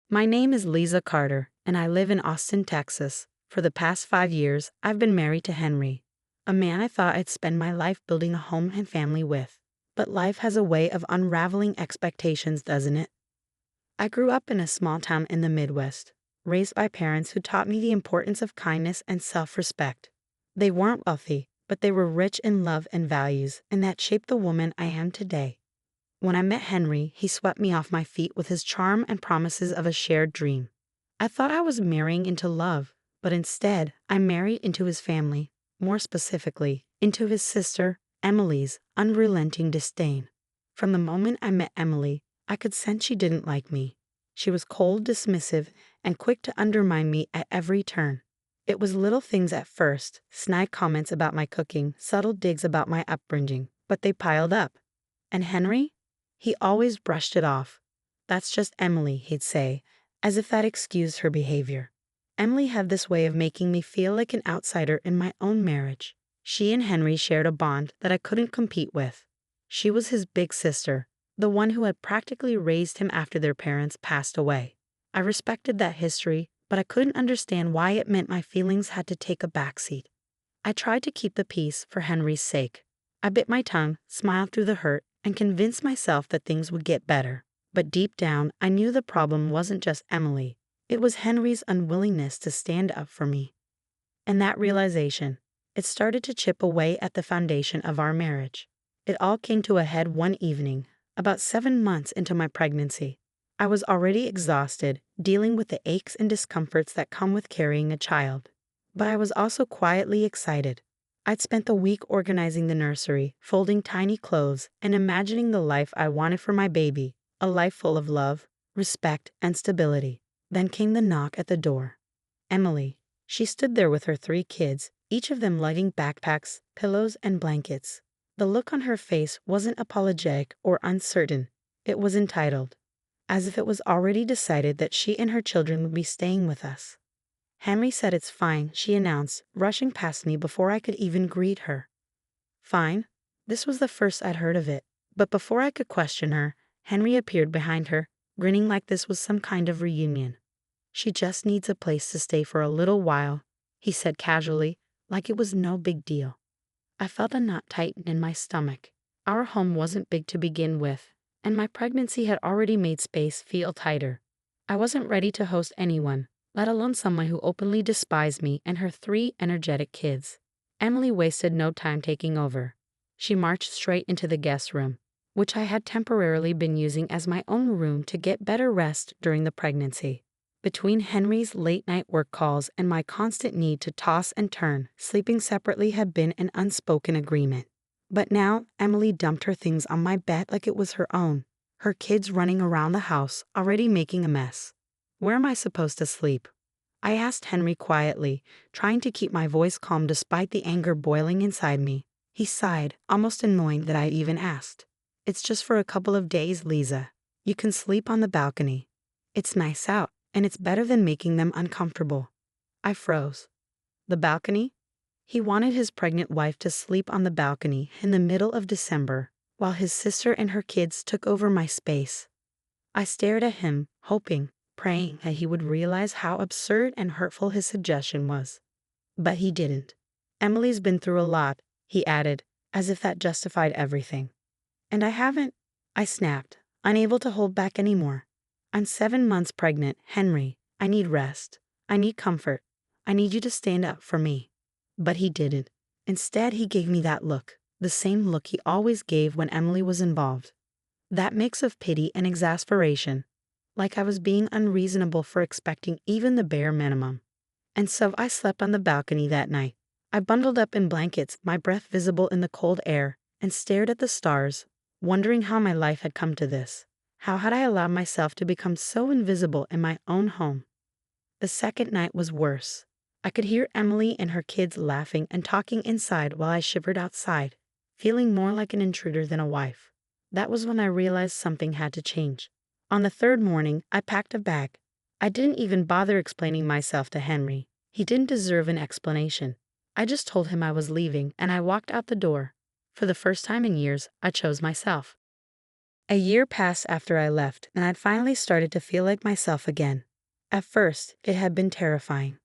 My name is Liza Carter, and I live in Austin, Texas. For the past 5 years, I've been married to Henry, a man I thought I'd spend my life building a home and family with. But life has a way of unraveling expectations, doesn't it? I grew up in a small town in the Midwest, raised by parents who taught me the importance of kindness and self-respect. They weren't wealthy, but they were rich in love and values, and that shaped the woman I am today. When I met Henry, he swept me off my feet with his charm and promises of a shared dream. I thought I was marrying into love, but instead, I married into his family, more specifically, into his sister, Emily's unrelenting disdain. From the moment I met Emily, I could sense she didn't like me. She was cold, dismissive, and quick to undermine me at every turn. It was little things at first, snide comments about my cooking, subtle digs about my upbringing, but they piled up. And Henry? He always brushed it off. "That's just Emily," he'd say, as if that excused her behavior. Emily had this way of making me feel like an outsider in my own marriage. She and Henry shared a bond that I couldn't compete with. She was his big sister, the one who had practically raised him after their parents passed away. I respected that history, but I couldn't understand why it meant my feelings had to take a backseat. I tried to keep the peace for Henry's sake. I bit my tongue, smiled through the hurt, and convinced myself that things would get better. But deep down, I knew the problem wasn't just Emily. It was Henry's unwillingness to stand up for me. And that realization, it started to chip away at the foundation of our marriage. It all came to a head one evening, about 7 months into my pregnancy. I was already exhausted, dealing with the aches and discomforts that come with carrying a child. But I was also quietly excited. I'd spent the week organizing the nursery, folding tiny clothes, and imagining the life I wanted for my baby, a life full of love, respect, and stability. Then came the knock at the door. Emily. She stood there with her 3 kids, each of them lugging backpacks, pillows, and blankets. The look on her face wasn't apologetic or uncertain. It was entitled, as if it was already decided that she and her children would be staying with us. "Henry said it's fine," she announced, rushing past me before I could even greet her. Fine? This was the first I'd heard of it. But before I could question her, Henry appeared behind her, grinning like this was some kind of reunion. "She just needs a place to stay for a little while," he said casually, like it was no big deal. I felt a knot tighten in my stomach. Our home wasn't big to begin with, and my pregnancy had already made space feel tighter. I wasn't ready to host anyone, let alone someone who openly despised me and her 3 energetic kids. Emily wasted no time taking over. She marched straight into the guest room, which I had temporarily been using as my own room to get better rest during the pregnancy. Between Henry's late-night work calls and my constant need to toss and turn, sleeping separately had been an unspoken agreement. But now, Emily dumped her things on my bed like it was her own, her kids running around the house, already making a mess. "Where am I supposed to sleep?" I asked Henry quietly, trying to keep my voice calm despite the anger boiling inside me. He sighed, almost annoyed that I even asked. "It's just for a couple of days, Liza. You can sleep on the balcony. It's nice out, and it's better than making them uncomfortable." I froze. The balcony? He wanted his pregnant wife to sleep on the balcony in the middle of December, while his sister and her kids took over my space. I stared at him, hoping, praying that he would realize how absurd and hurtful his suggestion was. But he didn't. "Emily's been through a lot," he added, as if that justified everything. "And I haven't," I snapped, unable to hold back anymore. "I'm 7 months pregnant, Henry. I need rest. I need comfort. I need you to stand up for me." But he didn't. Instead, he gave me that look, the same look he always gave when Emily was involved. That mix of pity and exasperation, like I was being unreasonable for expecting even the bare minimum. And so I slept on the balcony that night. I bundled up in blankets, my breath visible in the cold air, and stared at the stars, wondering how my life had come to this. How had I allowed myself to become so invisible in my own home? The second night was worse. I could hear Emily and her kids laughing and talking inside while I shivered outside, feeling more like an intruder than a wife. That was when I realized something had to change. On the 3rd morning, I packed a bag. I didn't even bother explaining myself to Henry. He didn't deserve an explanation. I just told him I was leaving, and I walked out the door. For the first time in years, I chose myself. A year passed after I left, and I'd finally started to feel like myself again. At first, it had been terrifying.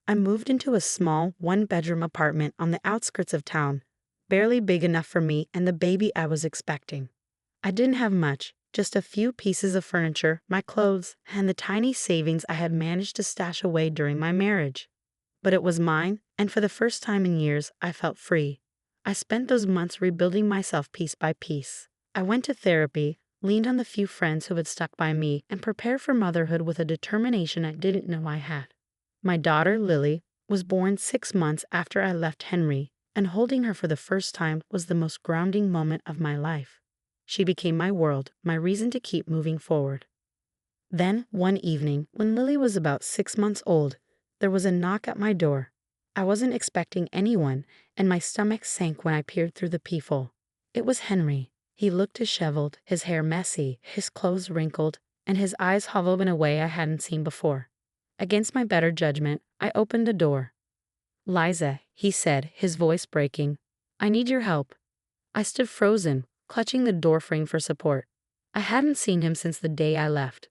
I moved into a small, one-bedroom apartment on the outskirts of town, barely big enough for me and the baby I was expecting. I didn't have much, just a few pieces of furniture, my clothes, and the tiny savings I had managed to stash away during my marriage. But it was mine, and for the first time in years, I felt free. I spent those months rebuilding myself piece by piece. I went to therapy, leaned on the few friends who had stuck by me, and prepared for motherhood with a determination I didn't know I had. My daughter, Lily, was born 6 months after I left Henry, and holding her for the first time was the most grounding moment of my life. She became my world, my reason to keep moving forward. Then, one evening, when Lily was about 6 months old, there was a knock at my door. I wasn't expecting anyone, and my stomach sank when I peered through the peephole. It was Henry. He looked disheveled, his hair messy, his clothes wrinkled, and his eyes hollow in a way I hadn't seen before. Against my better judgment, I opened the door. "Liza," he said, his voice breaking, "I need your help." I stood frozen, clutching the doorframe for support. I hadn't seen him since the day I left.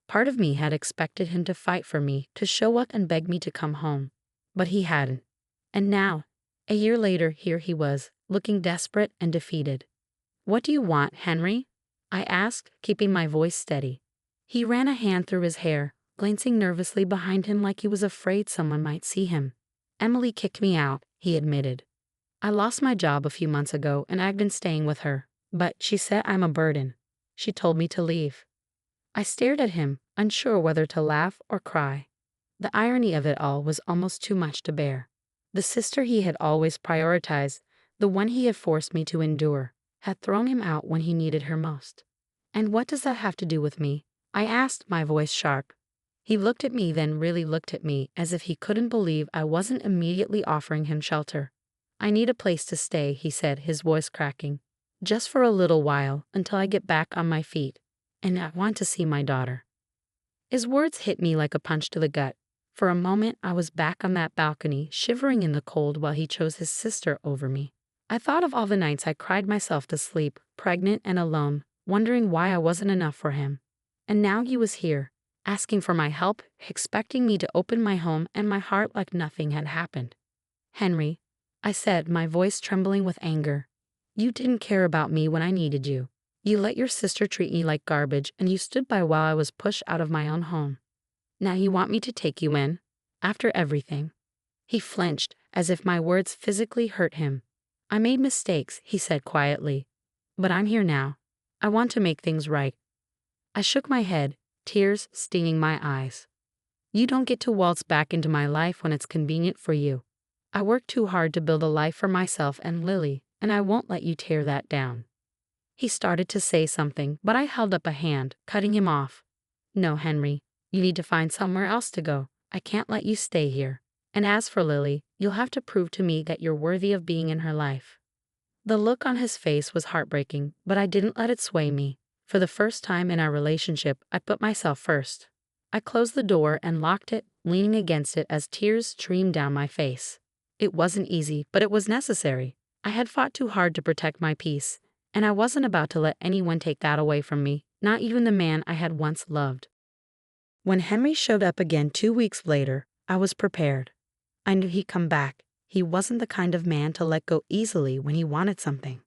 Part of me had expected him to fight for me, to show up and beg me to come home. But he hadn't. And now, a year later, here he was, looking desperate and defeated. "What do you want, Henry?" I asked, keeping my voice steady. He ran a hand through his hair, glancing nervously behind him like he was afraid someone might see him. "Emily kicked me out," he admitted. "I lost my job a few months ago and I've been staying with her, but she said I'm a burden. She told me to leave." I stared at him, unsure whether to laugh or cry. The irony of it all was almost too much to bear. The sister he had always prioritized, the one he had forced me to endure, had thrown him out when he needed her most. "And what does that have to do with me?" I asked, my voice sharp. He looked at me, then really looked at me, as if he couldn't believe I wasn't immediately offering him shelter. "I need a place to stay," he said, his voice cracking. "Just for a little while, until I get back on my feet. And I want to see my daughter." His words hit me like a punch to the gut. For a moment, I was back on that balcony, shivering in the cold while he chose his sister over me. I thought of all the nights I cried myself to sleep, pregnant and alone, wondering why I wasn't enough for him. And now he was here, asking for my help, expecting me to open my home and my heart like nothing had happened. "Henry," I said, my voice trembling with anger, "you didn't care about me when I needed you. You let your sister treat me like garbage, and you stood by while I was pushed out of my own home. Now you want me to take you in? After everything?" He flinched, as if my words physically hurt him. "I made mistakes," he said quietly. "But I'm here now. I want to make things right." I shook my head, tears stinging my eyes. "You don't get to waltz back into my life when it's convenient for you. I worked too hard to build a life for myself and Lily, and I won't let you tear that down." He started to say something, but I held up a hand, cutting him off. "No, Henry, you need to find somewhere else to go. I can't let you stay here. And as for Lily, you'll have to prove to me that you're worthy of being in her life." The look on his face was heartbreaking, but I didn't let it sway me. For the first time in our relationship, I put myself first. I closed the door and locked it, leaning against it as tears streamed down my face. It wasn't easy, but it was necessary. I had fought too hard to protect my peace, and I wasn't about to let anyone take that away from me, not even the man I had once loved. When Henry showed up again 2 weeks later, I was prepared. I knew he'd come back. He wasn't the kind of man to let go easily when he wanted something.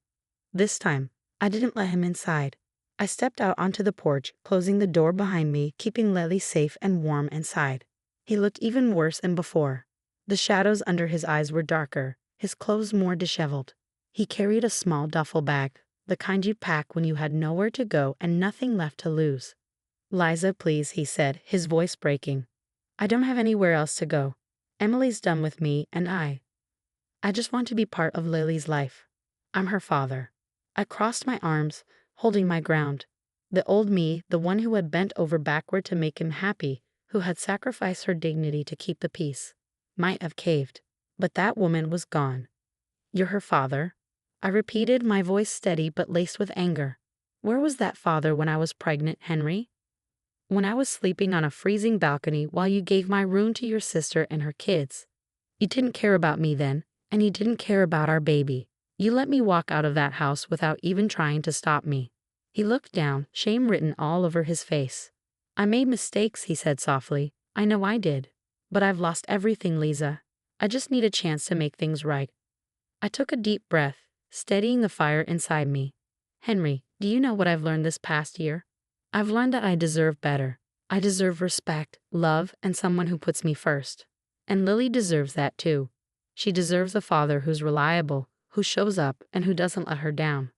This time, I didn't let him inside. I stepped out onto the porch, closing the door behind me, keeping Lily safe and warm inside. He looked even worse than before. The shadows under his eyes were darker, his clothes more disheveled. He carried a small duffel bag, the kind you pack when you had nowhere to go and nothing left to lose. "Liza, please," he said, his voice breaking. "I don't have anywhere else to go. Emily's done with me, and I just want to be part of Lily's life. I'm her father." I crossed my arms, holding my ground. The old me, the one who had bent over backward to make him happy, who had sacrificed her dignity to keep the peace, might have caved. But that woman was gone. "You're her father?" I repeated, my voice steady but laced with anger. "Where was that father when I was pregnant, Henry? When I was sleeping on a freezing balcony while you gave my room to your sister and her kids? You didn't care about me then, and you didn't care about our baby. You let me walk out of that house without even trying to stop me. He looked down, shame written all over his face. I made mistakes, he said softly. I know I did. But I've lost everything, Liza. I just need a chance to make things right. I took a deep breath, steadying the fire inside me. Henry, do you know what I've learned this past year? I've learned that I deserve better. I deserve respect, love, and someone who puts me first. And Lily deserves that too. She deserves a father who's reliable, who shows up, and who doesn't let her down.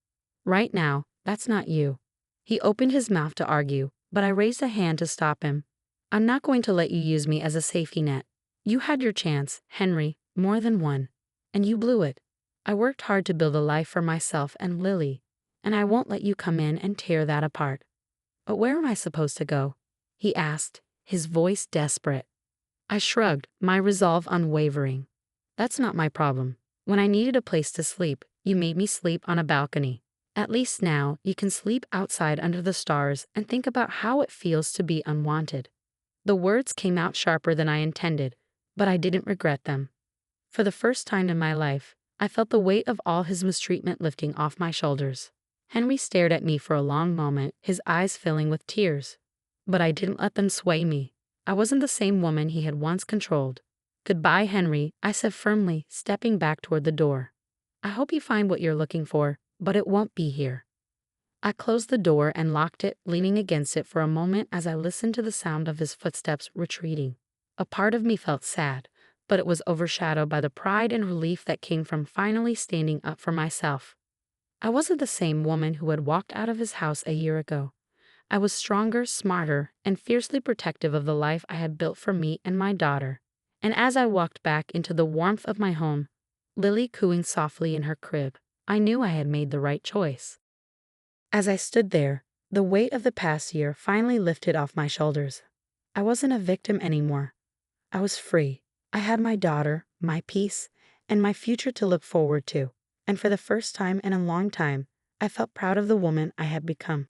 Right now, that's not you. He opened his mouth to argue, but I raised a hand to stop him. I'm not going to let you use me as a safety net. You had your chance, Henry, more than one. And you blew it. I worked hard to build a life for myself and Lily, and I won't let you come in and tear that apart. But where am I supposed to go? He asked, his voice desperate. I shrugged, my resolve unwavering. That's not my problem. When I needed a place to sleep, you made me sleep on a balcony. At least now, you can sleep outside under the stars and think about how it feels to be unwanted. The words came out sharper than I intended, but I didn't regret them. For the first time in my life, I felt the weight of all his mistreatment lifting off my shoulders. Henry stared at me for a long moment, his eyes filling with tears. But I didn't let them sway me. I wasn't the same woman he had once controlled. Goodbye, Henry, I said firmly, stepping back toward the door. I hope you find what you're looking for, but it won't be here. I closed the door and locked it, leaning against it for a moment as I listened to the sound of his footsteps retreating. A part of me felt sad, but it was overshadowed by the pride and relief that came from finally standing up for myself. I wasn't the same woman who had walked out of his house a year ago. I was stronger, smarter, and fiercely protective of the life I had built for me and my daughter. And as I walked back into the warmth of my home, Lily cooing softly in her crib, I knew I had made the right choice. As I stood there, the weight of the past year finally lifted off my shoulders. I wasn't a victim anymore. I was free. I had my daughter, my peace, and my future to look forward to. And for the first time in a long time, I felt proud of the woman I had become.